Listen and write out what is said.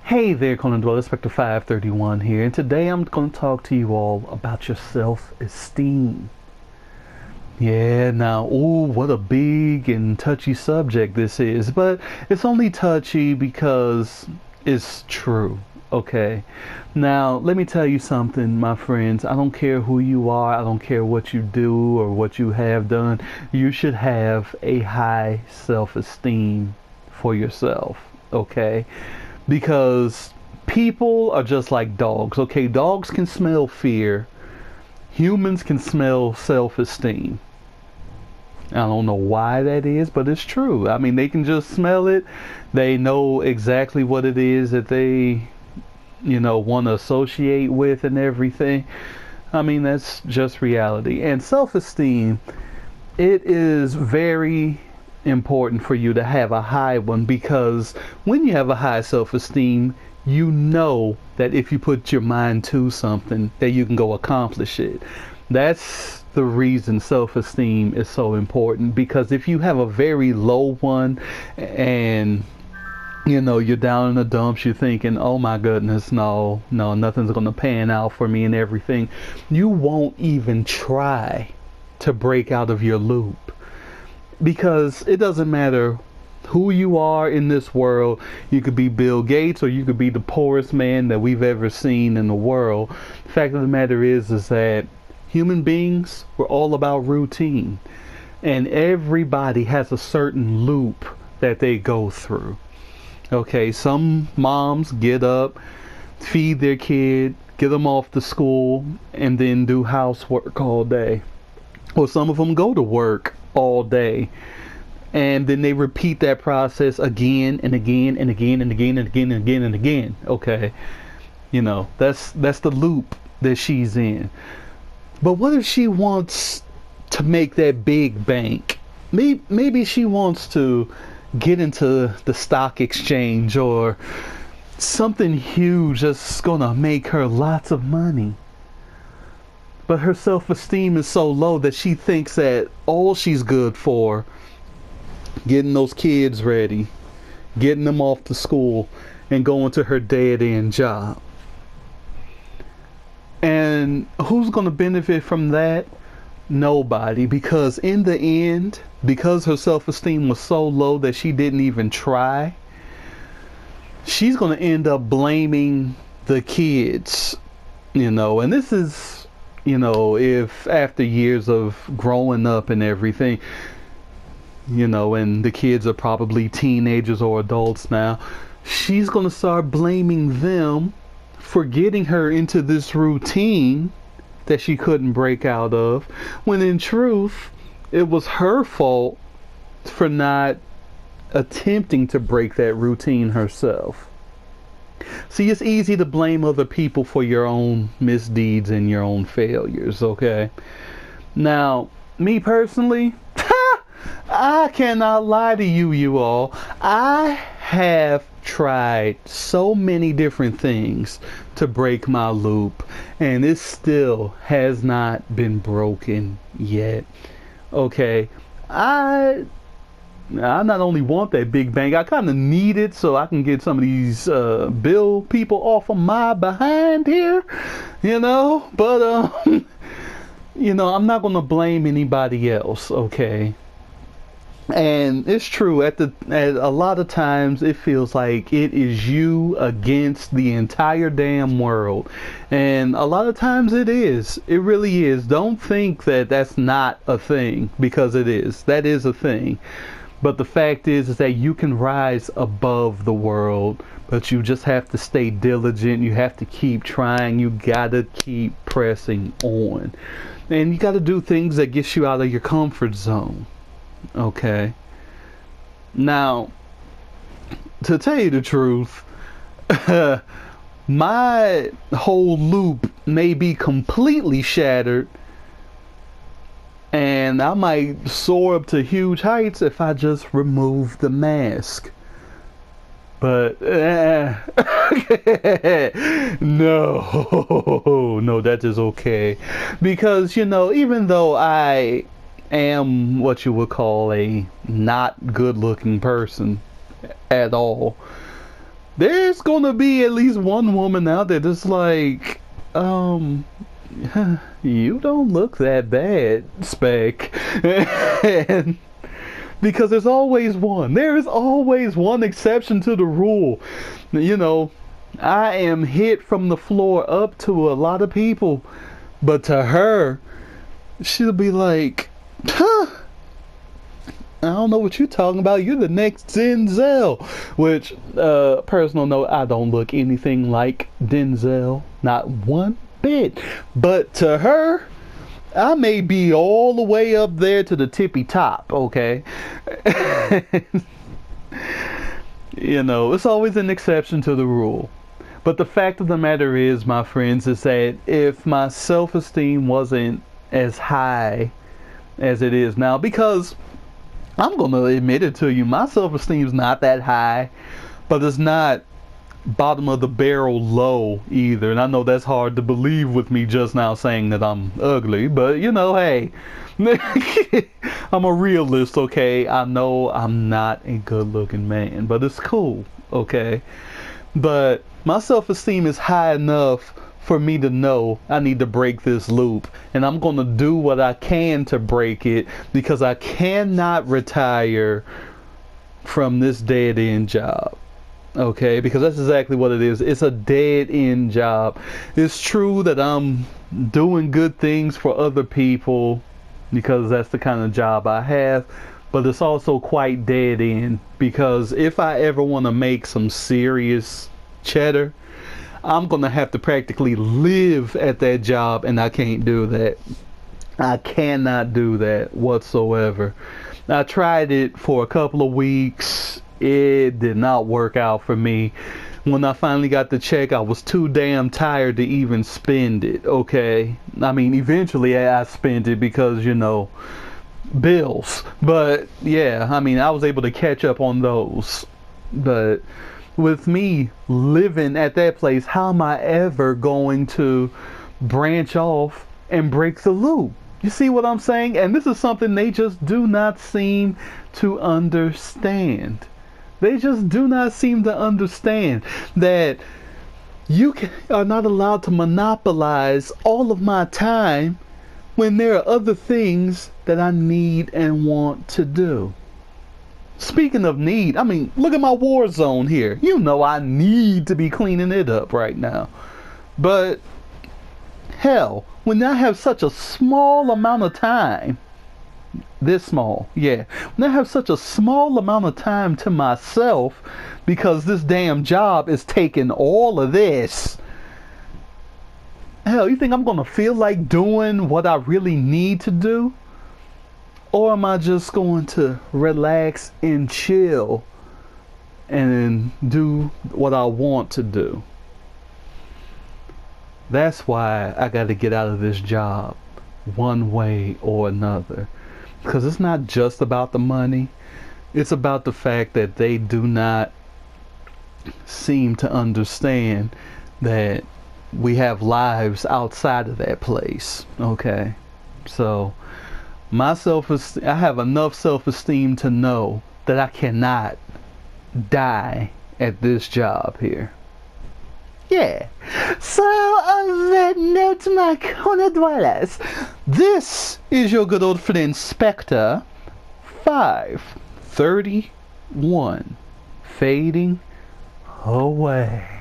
Hey there, Conan Dweller, Spectre 531 here, and today I'm going to talk to you all about your self-esteem. Yeah, now, ooh, what a big and touchy subject this is, but it's only touchy because it's true, okay? Now, let me tell you something, my friends. I don't care who you are, I don't care what you do or what you have done. You should have a high self-esteem for yourself, okay? Because people are just like dogs. Okay, dogs can smell fear. Humans can smell self-esteem. I don't know why that is, but it's true. I mean, they can just smell it. They know exactly what it is that they, want to associate with and everything. I mean, that's just reality. And self-esteem, it is very important for you to have a high one, because when you have a high self-esteem, you know that if you put your mind to something, that you can go accomplish it. That's the reason self-esteem is so important, because if you have a very low one and you're down in the dumps, you're thinking, oh my goodness, no, nothing's gonna pan out for me and everything, you won't even try to break out of your loop. Because it doesn't matter who you are in this world. You could be Bill Gates, or you could be the poorest man that we've ever seen in the world. The fact of the matter is that human beings, we're all about routine. And everybody has a certain loop that they go through. Okay, some moms get up, feed their kid, get them off to school, and then do housework all day. Or some of them go to work all day, and then they repeat that process again and again and again and again and again and again and again. Okay, that's the loop that she's in. But what if she wants to make that big bank? Maybe she wants to get into the stock exchange or something huge that's gonna make her lots of money. But her self-esteem is so low that she thinks that all she's good for, getting those kids ready, getting them off to school, and going to her dead-end job. And who's going to benefit from that? Nobody. Because in the end, because her self-esteem was so low that she didn't even try, she's going to end up blaming the kids. And this is, if after years of growing up and everything, and the kids are probably teenagers or adults now, she's going to start blaming them for getting her into this routine that she couldn't break out of, when in truth, it was her fault for not attempting to break that routine herself. See, it's easy to blame other people for your own misdeeds and your own failures, okay? Now, me personally, I cannot lie to you all. I have tried so many different things to break my loop, and it still has not been broken yet. Okay, I not only want that big bang, I kind of need it so I can get some of these bill people off of my behind here, but I'm not going to blame anybody else, okay? And it's true, at a lot of times it feels like it is you against the entire damn world. And a lot of times it is. It really is. Don't think that that's not a thing, because it is. That is a thing. But the fact is that you can rise above the world, but you just have to stay diligent. You have to keep trying. You gotta keep pressing on. And you gotta do things that get you out of your comfort zone. Okay. Now, to tell you the truth, my whole loop may be completely shattered, and I might soar up to huge heights if I just remove the mask. But no, that is okay. Because, even though I am what you would call a not good looking person at all, there's gonna be at least one woman out there that's like, you don't look that bad, Spec. And because there's always one. There is always one exception to the rule. You know, I am hit from the floor up to a lot of people, but to her, she'll be like, huh, I don't know what you're talking about. You're the next Denzel. Which, personal note, I don't look anything like Denzel. Not one bit. But to her, I may be all the way up there to the tippy top, okay? You know, it's always an exception to the rule. But the fact of the matter is, my friends, is that if my self-esteem wasn't as high as it is now, because I'm going to admit it to you, my self-esteem's not that high, but it's not bottom of the barrel low either. And I know that's hard to believe with me just now saying that I'm ugly, but you know, hey, I'm a realist, okay? I know I'm not a good looking man, but it's cool, okay? But my self-esteem is high enough for me to know I need to break this loop, and I'm gonna do what I can to break it, because I cannot retire from this dead-end job. Okay, because that's exactly what it is. It's a dead-end job. It's true that I'm doing good things for other people because that's the kind of job I have, but it's also quite dead-end, because if I ever want to make some serious cheddar, I'm gonna have to practically live at that job, and I can't do that. I cannot do that whatsoever. I tried it for a couple of weeks. It did not work out for me. When I finally got the check, I was too damn tired to even spend it, okay? I mean, eventually I spent it because, you know, bills. But yeah, I mean, I was able to catch up on those. But with me living at that place, how am I ever going to branch off and break the loop? You see what I'm saying? And this is something they just do not seem to understand. They just do not seem to understand that you are not allowed to monopolize all of my time when there are other things that I need and want to do. Speaking of need, I mean, look at my war zone here. You know I need to be cleaning it up right now. But hell, when I have such a small amount of time, this small, yeah, when I have such a small amount of time to myself because this damn job is taking all of this, hell, you think I'm gonna feel like doing what I really need to do? Or am I just going to relax and chill and do what I want to do? That's why I got to get out of this job one way or another. Because it's not just about the money. It's about the fact that they do not seem to understand that we have lives outside of that place. Okay? So my self-esteem, I have enough self-esteem to know that I cannot die at this job here. Yeah. So on that note, my corner dwellers, this is your good old friend Spectre 531 fading away.